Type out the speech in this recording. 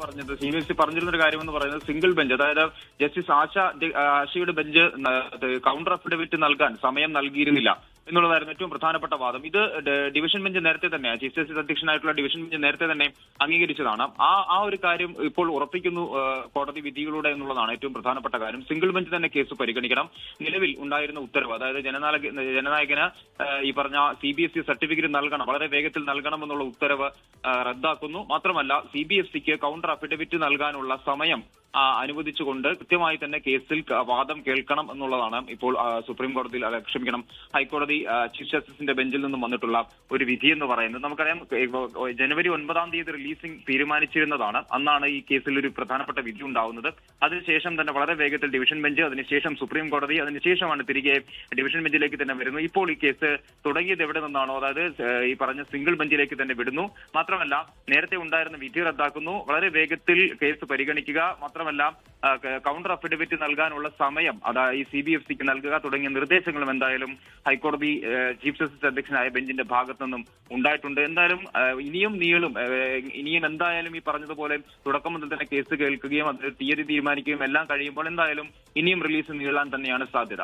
പറഞ്ഞത് CBSE പറഞ്ഞിരുന്ന ഒരു കാര്യമെന്ന് പറയുന്നത് സിംഗിൾ ബെഞ്ച്, അതായത് ജസ്റ്റിസ് ആശയുടെ ബെഞ്ച് കൗണ്ടർ അഫിഡവിറ്റ് നൽകാൻ സമയം നൽകിയിരുന്നില്ല എന്നുള്ളതായിരുന്നു ഏറ്റവും പ്രധാനപ്പെട്ട വാദം. ഇത് ഡിവിഷൻ ബെഞ്ച് നേരത്തെ തന്നെ, ചീഫ് ജസ്റ്റിസ് അധ്യക്ഷനായിട്ടുള്ള ഡിവിഷൻ ബെഞ്ച് നേരത്തെ തന്നെ അംഗീകരിച്ചതാണ്. ആ ഒരു കാര്യം ഇപ്പോൾ ഉറപ്പിക്കുന്നു കോടതി വിധിയിലൂടെ എന്നുള്ളതാണ് ഏറ്റവും പ്രധാനപ്പെട്ട കാര്യം. സിംഗിൾ ബെഞ്ച് തന്നെ കേസ് പരിഗണിക്കണം. നിലവിൽ ഉണ്ടായിരുന്ന ഉത്തരവ്, അതായത് ജനനായകന് ഈ പറഞ്ഞ CBSE സർട്ടിഫിക്കറ്റ് നൽകണം, വളരെ വേഗത്തിൽ നൽകണം എന്നുള്ള ഉത്തരവ് റദ്ദാക്കുന്നു. മാത്രമല്ല CBSEക്ക് കൗണ്ടർ അഫിഡവിറ്റ് നൽകാനുള്ള സമയം അനുവദിച്ചുകൊണ്ട് കൃത്യമായി തന്നെ കേസിൽ വാദം കേൾക്കണം എന്നുള്ളതാണ് ഇപ്പോൾ സുപ്രീം കോടതിയിൽ, ഹൈക്കോടതി ചീഫ് ജസ്റ്റിസിന്റെ ബെഞ്ചിൽ നിന്നും വന്നിട്ടുള്ള ഒരു വിധി എന്ന് പറയുന്നത്. നമുക്കറിയാം, ജനുവരി 9 റിലീസിംഗ് തീരുമാനിച്ചിരുന്നതാണ്. അന്നാണ് ഈ കേസിൽ ഒരു പ്രധാനപ്പെട്ട വിധി ഉണ്ടാവുന്നത്. അതിനുശേഷം തന്നെ വളരെ വേഗത്തിൽ ഡിവിഷൻ ബെഞ്ച്, അതിനുശേഷം സുപ്രീം കോടതി, അതിനുശേഷമാണ് തിരികെ ഡിവിഷൻ ബെഞ്ചിലേക്ക് തന്നെ വരുന്നു. ഇപ്പോൾ ഈ കേസ് തുടങ്ങിയത് എവിടെ നിന്നാണോ, അതായത് ഈ പറഞ്ഞ സിംഗിൾ ബെഞ്ചിലേക്ക് തന്നെ വിടുന്നു. മാത്രമല്ല, നേരത്തെ ഉണ്ടായിരുന്ന വിധി റദ്ദാക്കുന്നു. വളരെ വേഗത്തിൽ കേസ് പരിഗണിക്കുക, മാത്രമല്ല കൗണ്ടർ അഫിഡവിറ്റ് നൽകാനുള്ള സമയം ഈ CBSEക്ക് നൽകുക തുടങ്ങിയ നിർദ്ദേശങ്ങളും എന്തായാലും ഹൈക്കോടതി ചീഫ് ജസ്റ്റിസ് അധ്യക്ഷനായ ബെഞ്ചിന്റെ ഭാഗത്തു നിന്നും ഉണ്ടായിട്ടുണ്ട്. എന്തായാലും ഇനിയും എന്തായാലും ഈ പറഞ്ഞതുപോലെ തുടക്കം മുതൽ തന്നെ കേസ് കേൾക്കുകയും അതിന് തീയതി തീരുമാനിക്കുകയും എല്ലാം കഴിയുമ്പോൾ എന്തായാലും ഇനിയും റിലീസ് നീളാൻ തന്നെയാണ് സാധ്യത.